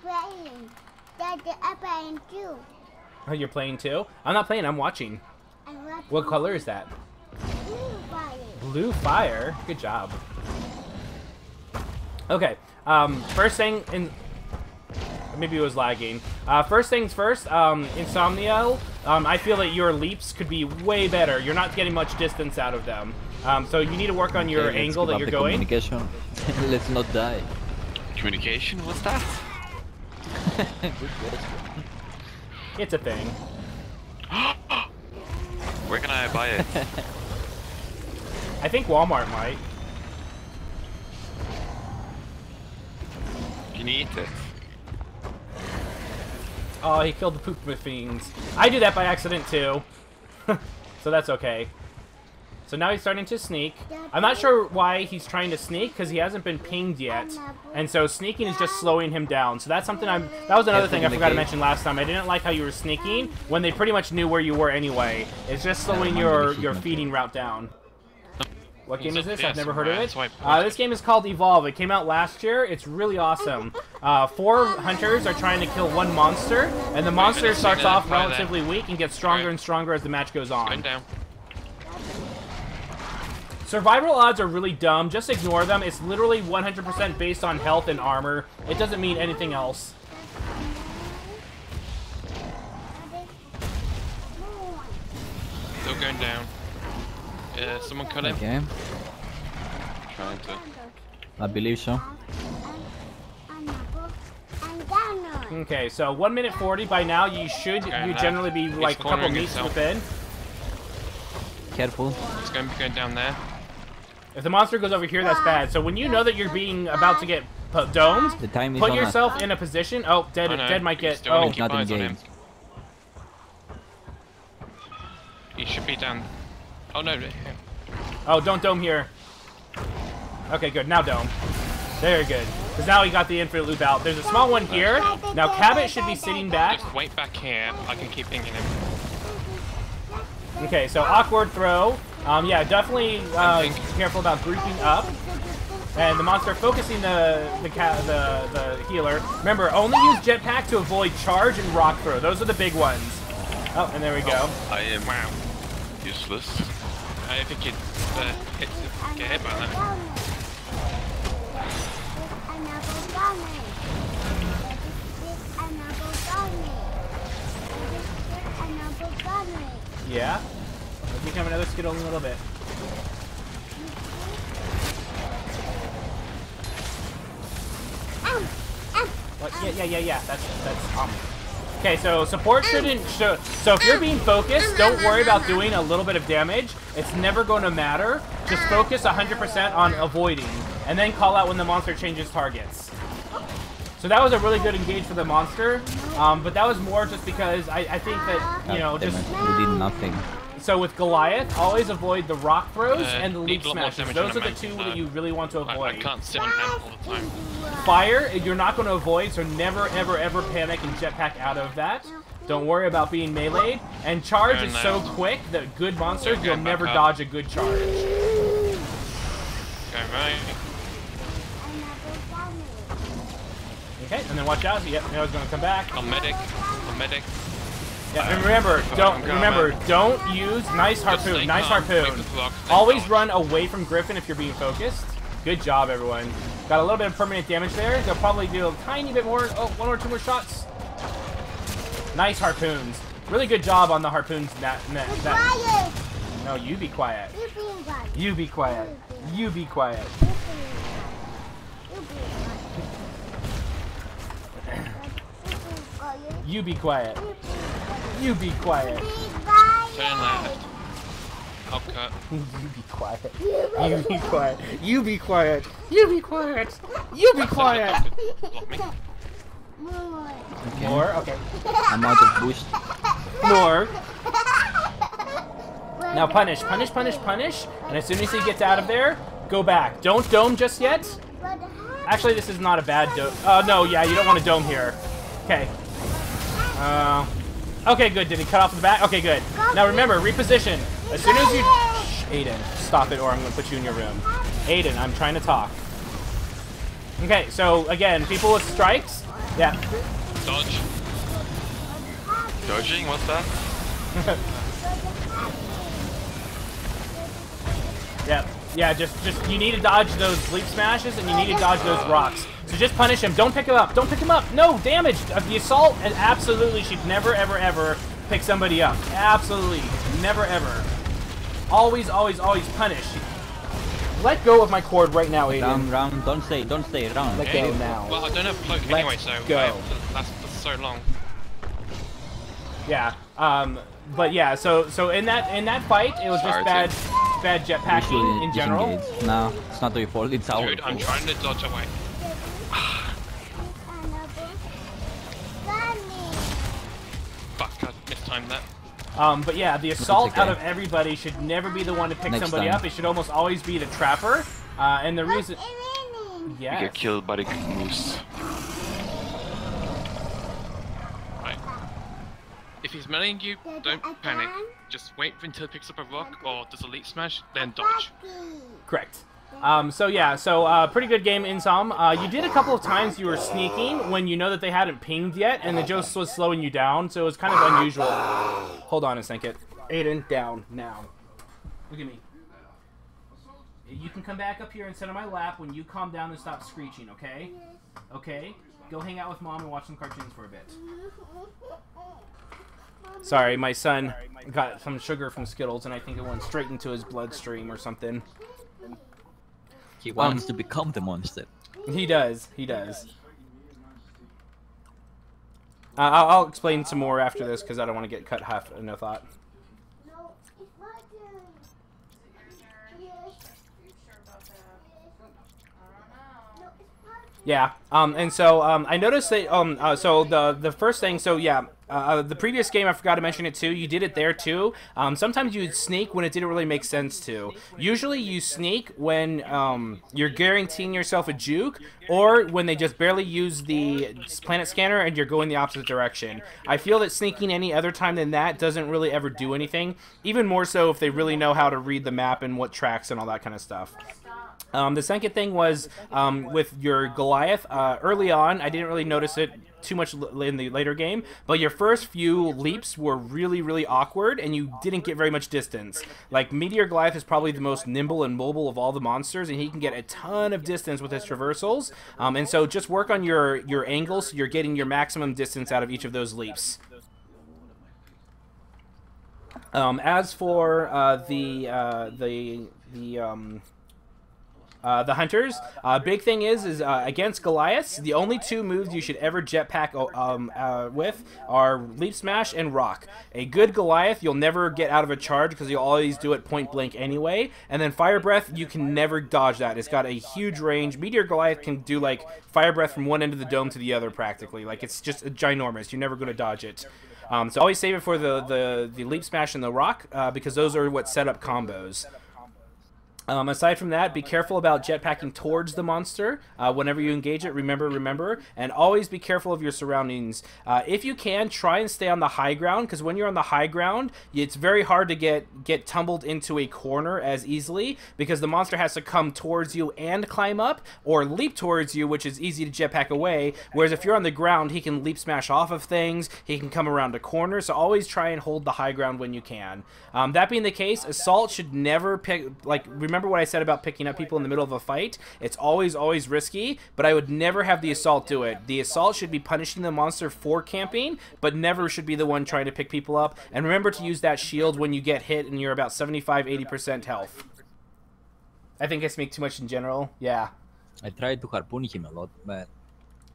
playing. I'm playing too. Oh, you're playing too? I'm not playing, I'm watching. What color is that? Blue fire. Blue fire? Good job. Okay, first thing in... Maybe it was lagging. First things first, Insomnia, I feel that your leaps could be way better. You're not getting much distance out of them. So you need to work on your angle that you're going. Communication. Let's not die. Communication? What's that? Good question. It's a thing. Where can I buy it? I think Walmart might. Can you eat it? Oh, he killed the poop fiends. I do that by accident too. So that's okay. So now he's starting to sneak. I'm not sure why he's trying to sneak, because he hasn't been pinged yet. And so sneaking is just slowing him down. So that's something that was another thing I forgot to mention last time. I didn't like how you were sneaking when they pretty much knew where you were anyway. It's just slowing your feeding route down. What game is this? I've never heard of it. This game is called Evolve. It came out last year. It's really awesome. 4 hunters are trying to kill 1 monster, and the monster starts off relatively weak and gets stronger and stronger as the match goes on. Survival odds are really dumb. Just ignore them. It's literally 100% based on health and armor. It doesn't mean anything else. Still going down. Someone cut him. Okay. Trying to. I believe so. Okay, so 1 minute 40 by now. You generally be like a couple meets within. Careful. He's going to be going down there. If the monster goes over here, that's bad. So when you know that you're being about to get domed, The time is put on yourself in a position. Oh, dead might get. Oh, Keep eyes on him. engaged. He should be down. Oh no. oh, don't dome here. Okay, good. Now dome. Very good. Because now he got the infinite loop out. There's a small one here. Now Cabot should be sitting back. Just wait back here. I can keep pinging him. Okay, so awkward throw. Yeah, definitely careful about grouping up. And the monster focusing the healer. Remember, only use jetpack to avoid charge and rock throw. Those are the big ones. Oh, and there we go. I am useless. I think you'd get hit by that. Yeah. Let's become another skittle in a little bit. What? Yeah. That's Okay, so support shouldn't show. So if you're being focused, don't worry about doing a little bit of damage. It's never going to matter. Just focus 100% on avoiding, and then call out when the monster changes targets. So that was a really good engage for the monster, but that was more just because I think that, you know, just... We did nothing. So with Goliath, always avoid the rock throws and the leap smashes. Those are the two that you really want to avoid. I can't sit on him all the time. Fire, you're not going to avoid, so never, ever panic and jetpack out of that. Don't worry about being meleeed. And charge is so quick that good monsters, you'll never dodge a good charge. Going right. Okay, and then watch out. Yep, now he's going to come back. I'm medic. Yeah, and remember, don't use nice harpoon. Always run away from Griffin if you're being focused. Good job, everyone. Got a little bit of permanent damage there. They'll probably do a tiny bit more. Oh, 1 or 2 more shots. Nice harpoons. Really good job on the harpoons. No, you be quiet. You be quiet. You be quiet. You be quiet. You be quiet. Turn left. I'll cut. You be quiet. You be quiet. You be quiet. You be quiet. You be quiet. Block me. Okay. More? Okay. I'm out of boost. More. Now punish. And as soon as he gets out of there, go back. Don't dome just yet. Actually, this is not a bad dome. No, yeah, you don't want to dome here. Okay. Okay, good. Did he cut off the back? Okay, good. Now remember, reposition. As soon as you... Shh, Aiden, stop it or I'm going to put you in your room. Aiden, I'm trying to talk. Okay, so again, people with strikes, Yeah. Dodge. Dodging? What's that? Yeah, just you need to dodge those leap smashes and you need to dodge those rocks. So just punish him. Don't pick him up. Don't pick him up. No, damage. The assault, and absolutely should never, ever, ever pick somebody up. Absolutely. Never, ever. Always, always, always punish. Let go of my cord right now, Aiden. Round, don't stay, round. Let go now. Well, I don't have cloak Let's anyway, so go. I have to last for so long. Yeah. But yeah, so in that fight, it was just bad jetpacking in general. Disengage. No, it's not your fault. It's our Dude, I'm fault. trying to dodge away. Fuck, I mistimed that. But yeah, the assault okay. out of everybody should never be the one to pick Next somebody time. up. It should almost always be the trapper. And the reason... You Yes. get killed by the moose. Right. If he's meleeing you, don't panic. Just wait until he picks up a rock or does a leap smash, then dodge. Correct. So yeah, pretty good game in some. You did a couple of times you were sneaking when you know that they hadn't pinged yet, and the Joseph was slowing you down, so it was kind of unusual. Hold on a second. Aiden, down, now. Look at me. You can come back up here and sit on my lap when you calm down and stop screeching, okay? Okay? Go hang out with Mom and watch some cartoons for a bit. Sorry, my son got some sugar from Skittles, and I think it went straight into his bloodstream or something. He wants to become the monster. He does. He does. I'll explain some more after this because I don't want to get cut half in a thought. Yeah, and so I noticed that so the first thing, so yeah, the previous game I forgot to mention it too. You did it there too. Sometimes you'd sneak when it didn't really make sense to. Usually you sneak when you're guaranteeing yourself a juke, or when they just barely use the planet scanner and you're going the opposite direction. I feel that sneaking any other time than that doesn't really ever do anything. Even more so if they really know how to read the map and what tracks and all that kind of stuff. The second thing was with your Goliath. Early on, I didn't really notice it too much in the later game, but your first few leaps were really, really awkward, and you didn't get very much distance. Like, Meteor Goliath is probably the most nimble and mobile of all the monsters, and he can get a ton of distance with his traversals. And so just work on your angles so you're getting your maximum distance out of each of those leaps. As for the hunters, big thing is against Goliaths, the only two moves you should ever jetpack with are Leap Smash and Rock. A good Goliath, you'll never get out of a charge because you'll always do it point blank anyway. And then Fire Breath, you can never dodge that. It's got a huge range. Meteor Goliath can do like Fire Breath from one end of the dome to the other practically. Like, it's just ginormous. You're never going to dodge it. So always save it for the Leap Smash and the Rock because those are what set up combos. Aside from that, be careful about jetpacking towards the monster. Whenever you engage it, remember, and always be careful of your surroundings. If you can, try and stay on the high ground, because when you're on the high ground, it's very hard to get tumbled into a corner as easily, because the monster has to come towards you and climb up, or leap towards you, which is easy to jetpack away, whereas if you're on the ground, he can leap smash off of things, he can come around a corner, so always try and hold the high ground when you can. That being the case, Assault should never pick, like, remember what I said about picking up people in the middle of a fight? It's always risky, but I would never have the Assault do it. The Assault should be punishing the monster for camping, but never should be the one trying to pick people up. And remember to use that shield when you get hit and you're about 75-80% health. I think I speak too much in general. Yeah. I tried to harpoon him a lot, but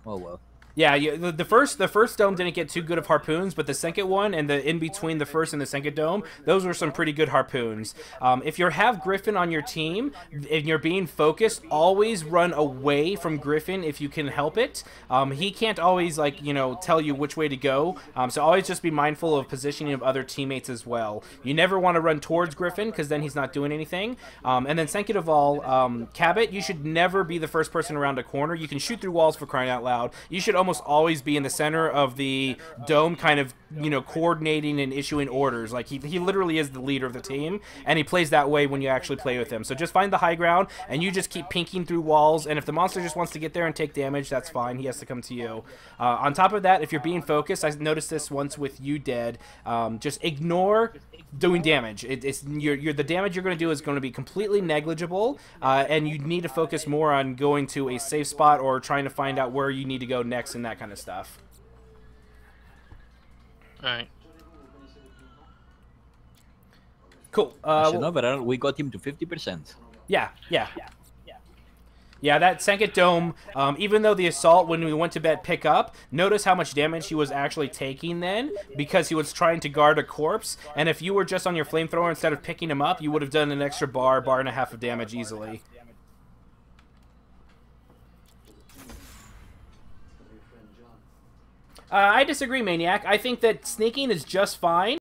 oh well. Yeah, the first dome didn't get too good of harpoons, but the second one and the in between the first and the second dome, those were some pretty good harpoons. If you have Griffin on your team and you're being focused, always run away from Griffin if you can help it. He can't always, like, you know, tell you which way to go, so always just be mindful of positioning of other teammates as well. You never want to run towards Griffin because then he's not doing anything. And then second of all, Cabot, you should never be the first person around a corner. You can shoot through walls for crying out loud. You should almost almost always be in the center of the dome, kind of, you know, coordinating and issuing orders. Like, he literally is the leader of the team, and he plays that way when you actually play with him. So just find the high ground, and you just keep pinking through walls, and if the monster just wants to get there and take damage, that's fine. He has to come to you. On top of that, if you're being focused, I noticed this once with you, Dead, just ignore doing damage. The damage you're going to do is going to be completely negligible, and you need to focus more on going to a safe spot or trying to find out where you need to go next and that kind of stuff. Alright. Cool. No, but we got him to 50%. Yeah. Yeah, that second dome, even though the assault, when we went to bed, pick up, notice how much damage he was actually taking then, because he was trying to guard a corpse, and if you were just on your flamethrower instead of picking him up, you would have done an extra bar and a half of damage easily. I disagree, Maniac. I think that sneaking is just fine.